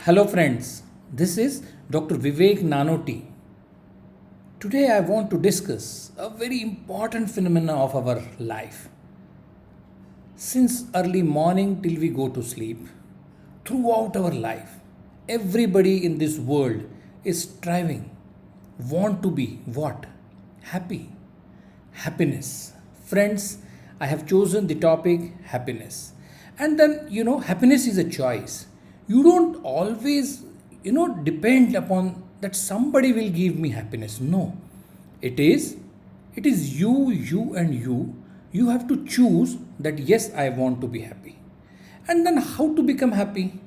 Hello, friends. This is Dr. Vivek Nanoti. Today, I want to discuss a very important phenomena of our life. Since early morning till we go to sleep, throughout our life, everybody in this world is striving, want to be what? Happy. Happiness. Friends, I have chosen the topic happiness. And then, happiness is a choice. You don't always, depend upon that somebody will give me happiness. No. It is it is you and you. You have to choose that yes, I want to be happy. And then how to become happy?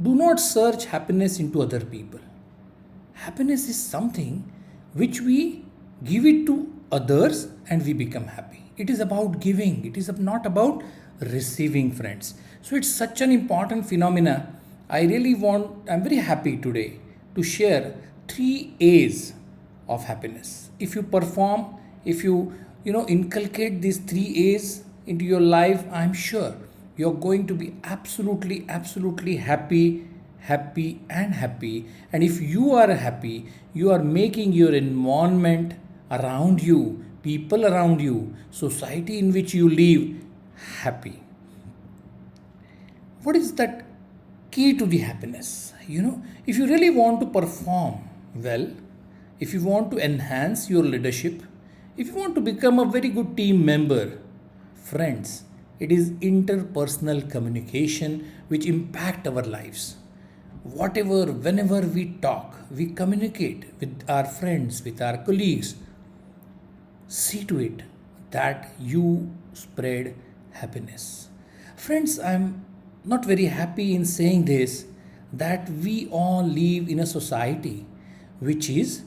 Do not search happiness into other people. Happiness is something which we give it to others and we become happy. It is about giving, it is not about receiving, friends. So it's such an important phenomena. I'm very happy today to share three A's of happiness. If you perform, if you inculcate these three A's into your life, I'm sure you're going to be absolutely happy, and happy. And if you are happy, you are making your environment around you, people around you, society in which you live happy. What is that key to the happiness? If you really want to perform well, if you want to enhance your leadership, if you want to become a very good team member, friends, it is interpersonal communication which impact our lives. Whatever, whenever we talk, we communicate with our friends, with our colleagues, see to it that you spread happiness. Friends, I'm not very happy in saying this that we all live in a society which is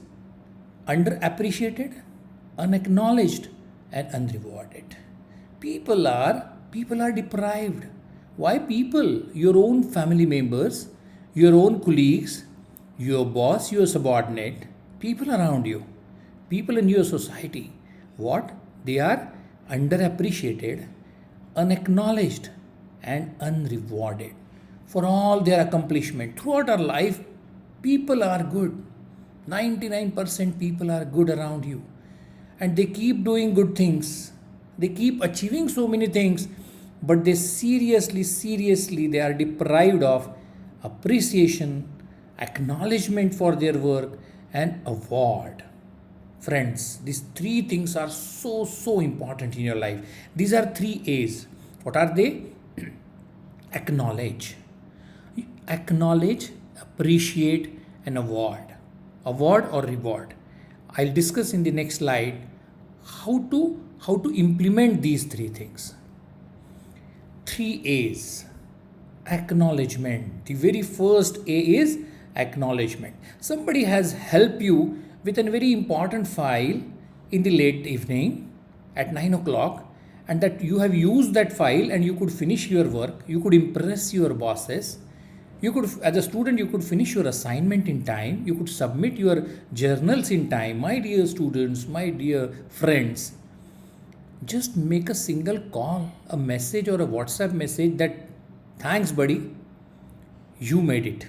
underappreciated, unacknowledged, and unrewarded. People are deprived. Why people? Your own family members, your own colleagues, your boss, your subordinate, people around you, people in your society. What? They are underappreciated, unacknowledged, and unrewarded for all their accomplishment. Throughout our life, people are good. 99% people are good around you. And they keep doing good things. They keep achieving so many things, but they seriously, they are deprived of appreciation, acknowledgement for their work, and award. Friends, these three things are so important in your life. These are three A's. What are they? Acknowledge. Acknowledge, appreciate, and award. Award or reward. I'll discuss in the next slide how to implement these three things. Three A's. Acknowledgement. The very first A is acknowledgement. Somebody has helped you with a very important file in the late evening at 9 o'clock, and that you have used that file and you could finish your work, you could impress your bosses, you could, as a student, you could finish your assignment in time, you could submit your journals in time. My dear students, my dear friends, just make a single call, a message or a WhatsApp message that thanks buddy, you made it.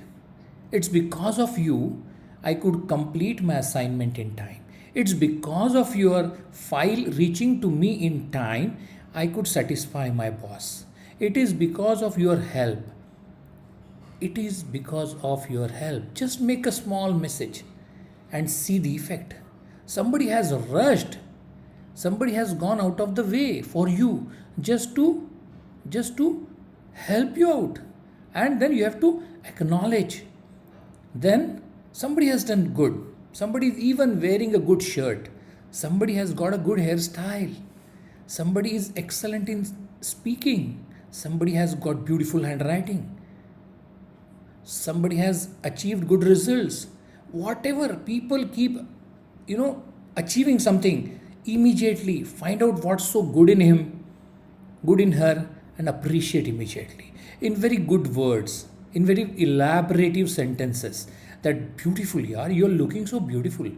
It's because of you I could complete my assignment in time. It's because of your file reaching to me in time I could satisfy my boss. It is because of your help. It is because of your help. Just make a small message and see the effect. Somebody has rushed. Somebody has gone out of the way for you just to help you out. And then you have to acknowledge. Then somebody has done good. Somebody is even wearing a good shirt. Somebody has got a good hairstyle. Somebody is excellent in speaking. Somebody has got beautiful handwriting. Somebody has achieved good results. Whatever, people keep, achieving something, immediately find out what's so good in him, good in her, and appreciate immediately. In very good words, in very elaborative sentences. That beautiful, yaar, you're looking so beautiful.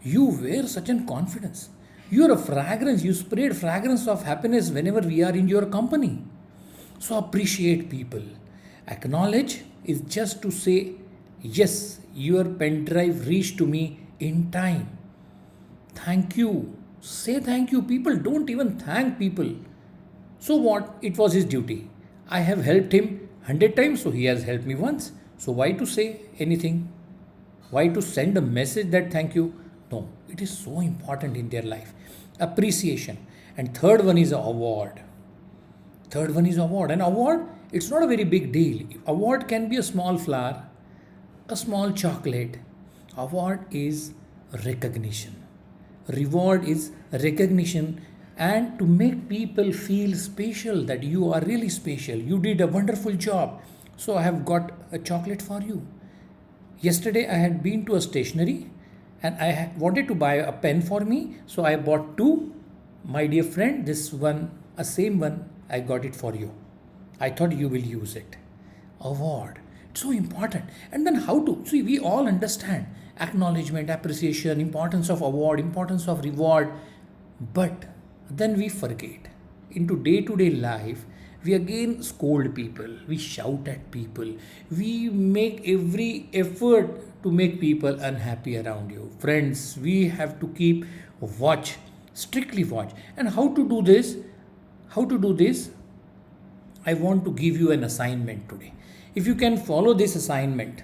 You wear such an confidence. You're a fragrance, you spread fragrance of happiness whenever we are in your company. So appreciate people. Acknowledge is just to say, yes, your pen drive reached to me in time. Thank you. Say thank you. People don't even thank people. So what? It was his duty. I have helped him 100 times, so he has helped me once. So why to say anything? Why to send a message that thank you? No, it is so important in their life. Appreciation. And third one is award. Third one is award. And award, it's not a very big deal. Award can be a small flower, a small chocolate. Award is recognition. Reward is recognition, and to make people feel special, that you are really special. You did a wonderful job. So I have got a chocolate for you. Yesterday I had been to a stationery and wanted to buy a pen for me. So I bought two. My dear friend, this one, a same one, I got it for you. I thought you will use it. Award. It's so important. And then how to see, we all understand acknowledgement, appreciation, importance of award, importance of reward, but then we forget. Into day to day life, we again scold people, we shout at people, we make every effort to make people unhappy around you. Friends, we have to keep watch, strictly watch. And how to do this? How to do this? I want to give you an assignment today. If you can follow this assignment,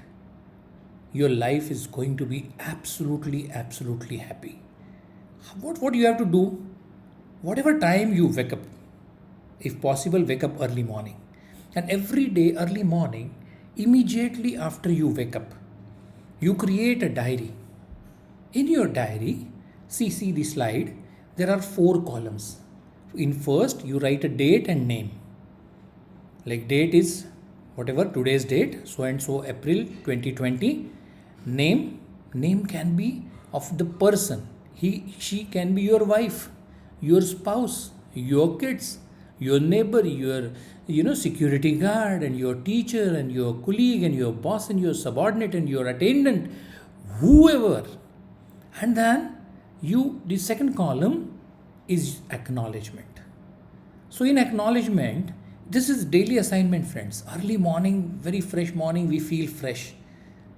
your life is going to be absolutely, absolutely happy. What you have to do? Whatever time you wake up, if possible, wake up early morning. And every day, early morning, immediately after you wake up, you create a diary. In your diary, see the slide, there are 4 columns. In first, you write a date and name. Like date is whatever today's date, so and so April 2020. Name can be of the person. She can be your wife, your spouse, your kids, your neighbor, your security guard, and your teacher, and your colleague, and your boss, and your subordinate, and your attendant, whoever. And then the second column is acknowledgement. So in acknowledgement, this is daily assignment, friends. Early morning, very fresh morning, we feel fresh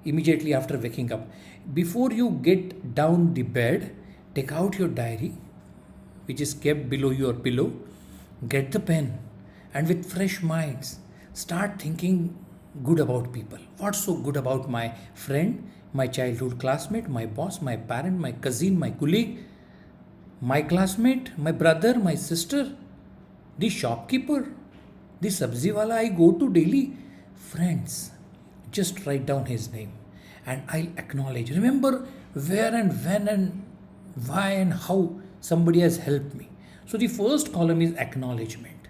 immediately after waking up. Before you get down the bed, take out your diary, which is kept below your pillow, get the pen, and with fresh minds, start thinking good about people. What's so good about my friend, my childhood classmate, my boss, my parent, my cousin, my colleague, my classmate, my brother, my sister, the shopkeeper, the sabzi wala I go to daily. Friends, just write down his name and I'll acknowledge. Remember where and when and why and how somebody has helped me. So the first column is acknowledgement.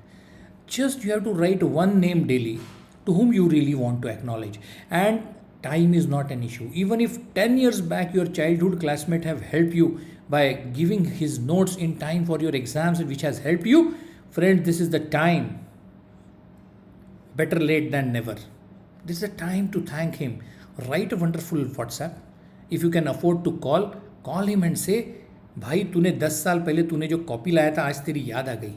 Just you have to write one name daily to whom you really want to acknowledge. And time is not an issue. Even if 10 years back your childhood classmate have helped you by giving his notes in time for your exams, which has helped you, friend, this is the time. Better late than never. This is the time to thank him. Write a wonderful WhatsApp. If you can afford to call him and say, भाई तूने 10 साल पहले तूने जो copy लाया था, आज तेरी याद आ गई.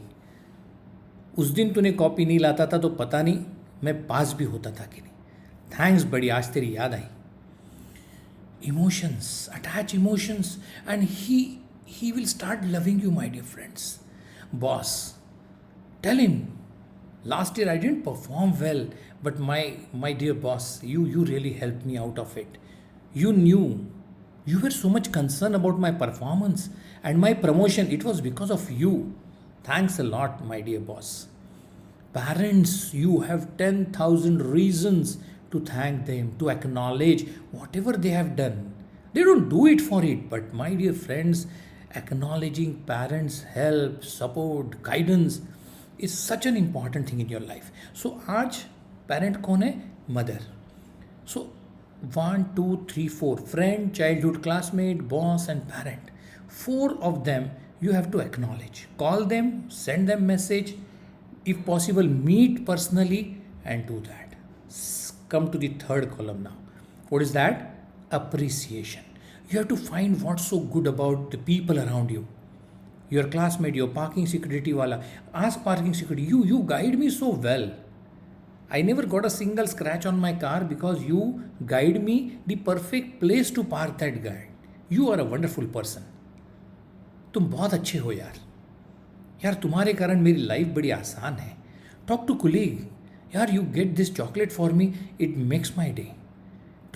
उस दिन तूने कॉपी नहीं लाता था तो पता नहीं मैं पास भी होता था कि नहीं. थैंक्स बड़ी, आज तेरी याद आई. Emotions, attach emotions, and he will start loving you, my dear friends. Boss, tell him, last year I didn't perform well, but my dear boss, you really helped me out of it. You knew, you were so much concerned about my performance and my promotion. It was because of you. Thanks a lot, my dear boss. Parents, you have 10,000 reasons to thank them, to acknowledge whatever they have done. They don't do it for it, but my dear friends, acknowledging parents' help, support, guidance is such an important thing in your life. So, आज parent कौन है? Mother. So, 1, 2, 3, 4 friend, childhood classmate, boss, and parent. 4 of them you have to acknowledge. Call them, send them message. If possible, meet personally and do that. Come to the third column now. What is that? Appreciation. You have to find what's so good about the people around you. Your classmate, your parking security wala. Ask parking security, you guide me so well. I never got a single scratch on my car because you guide me the perfect place to park that guide. You are a wonderful person. तुम बहुत अच्छे हो यार. यार तुम्हारे कारण मेरी life बड़ी आसान है. Talk to colleague. यार you get this chocolate for me, it makes my day.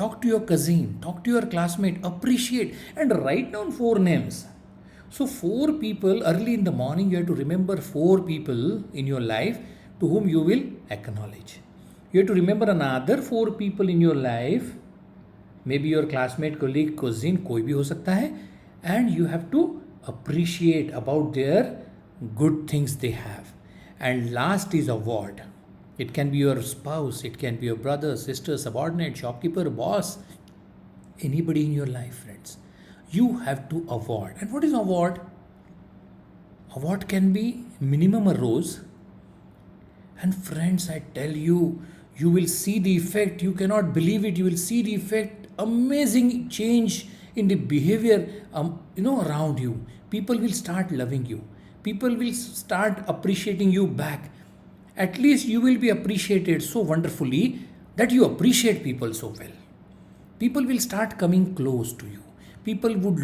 Talk to your cousin, talk to your classmate, appreciate and write down 4 names. So, 4 people early in the morning, you have to remember 4 people in your life to whom you will acknowledge. You have to remember another 4 people in your life, maybe your classmate, colleague, cousin, कोई भी हो सकता है, and you have to appreciate about their good things they have. And last is award. It can be your spouse, it can be your brother, sister, subordinate, shopkeeper, boss, anybody in your life, friends. You have to award. And what is award? Award can be minimum a rose. And friends, I tell you, you will see the effect. You cannot believe it. You will see the effect. Amazing change in the behavior, around you. People will start loving you. People will start appreciating you back. At least you will be appreciated so wonderfully that you appreciate people so well. People will start coming close to you. People would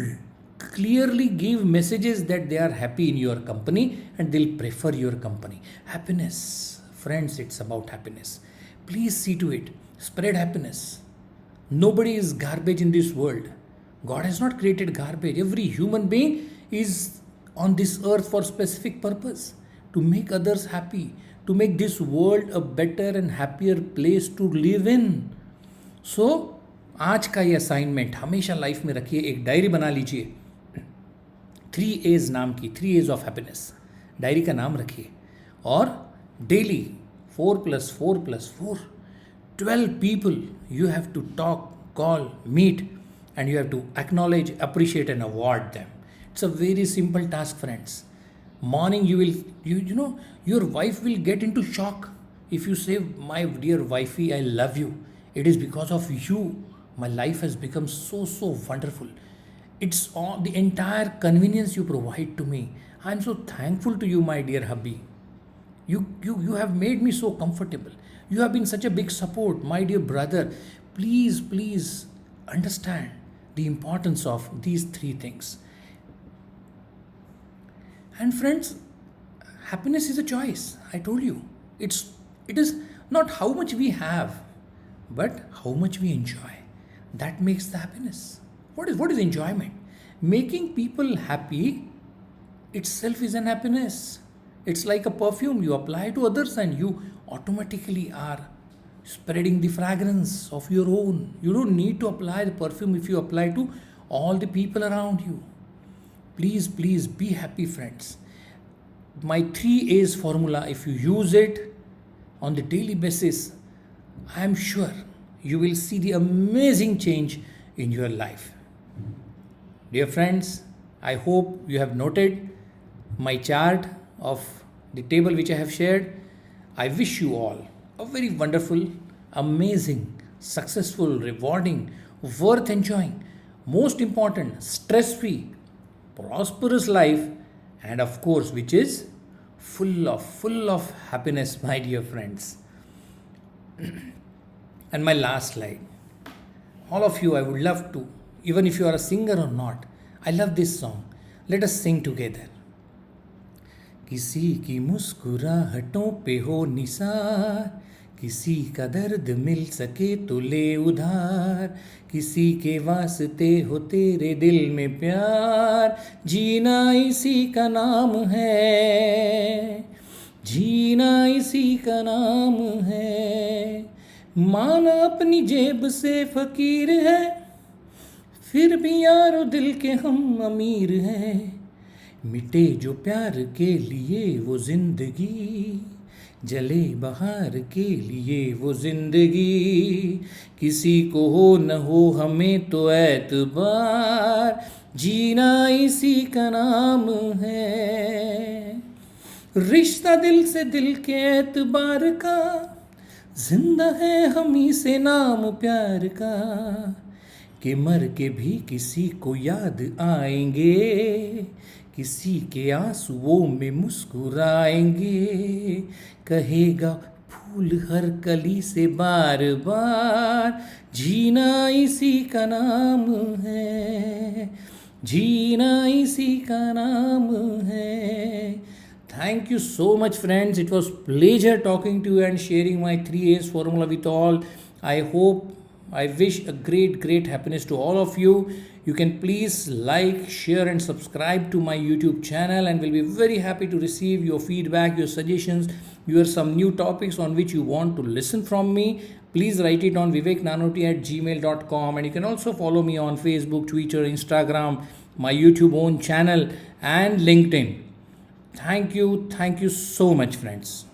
clearly give messages that they are happy in your company and they'll prefer your company. Happiness. Friends, it's about happiness. Please see to it. Spread happiness. Nobody is garbage in this world. God has not created garbage. Every human being is on this earth for specific purpose. To make others happy. To make this world a better and happier place to live in. So, आज का ये assignment हमेशा life में रखिए. एक diary बना लीजिए 3 A's नाम की, 3 A's ऑफ हैप्पीनेस. डायरी का नाम रखिए और daily 4+4+4 12 people you have to talk, call, meet, and you have to acknowledge, appreciate, and award them. It's a very simple task, friends. Morning your wife will get into shock if you say, my dear wifey, I love you. It is because of you my life has become so wonderful. It's all the entire convenience you provide to me. I'm so thankful to you, my dear hubby. You have made me so comfortable. You have been such a big support, my dear brother. Please understand the importance of these 3 things. And friends, happiness is a choice. I told you. It is not how much we have, but how much we enjoy. That makes the happiness. What is enjoyment? Making people happy itself is an happiness. It's like a perfume you apply to others and you automatically are spreading the fragrance of your own. You don't need to apply the perfume if you apply to all the people around you. Please be happy, friends. My 3 A's formula, if you use it on the daily basis, I am sure you will see the amazing change in your life. Dear friends, I hope you have noted my chart of the table which I have shared. I wish you all a very wonderful, amazing, successful, rewarding, worth enjoying, most important, stress-free, prosperous life, and of course which is full of happiness, my dear friends. And my last slide, all of you, I would love to, even if you are a singer or not, I love this song. Let us sing together. किसी की मुस्कुराहटों पे हो निसार, किसी का दर्द मिल सके तो ले उधार, किसी के वास्ते हो तेरे दिल में प्यार, जीना इसी का नाम है, जीना इसी का नाम है. माना अपनी जेब से फकीर है, फिर भी यारो दिल के हम अमीर हैं. मिटे जो प्यार के लिए वो जिंदगी, जले बहार के लिए वो जिंदगी, किसी को हो न हो हमें तो एतबार, जीना इसी का नाम है. रिश्ता दिल से दिल के एतबार का, जिंदा है हम ही से नाम प्यार का, कि मर के भी किसी को याद आएंगे, किसी के आंसुओं में मुस्कुराएंगे, कहेगा फूल हर कली से बार बार जीना इसी का नाम है, जीना इसी का नाम है. Thank you so much, friends. It was pleasure talking to you and sharing my 3 A's formula with all. I hope, I wish a great happiness to all of you. You can please like, share, and subscribe to my YouTube channel, and will be very happy to receive your feedback, your suggestions, your some new topics on which you want to listen from me. Please write it on viveknanoti@gmail.com, and you can also follow me on Facebook, Twitter, Instagram, my YouTube own channel, and LinkedIn. Thank you so much, friends.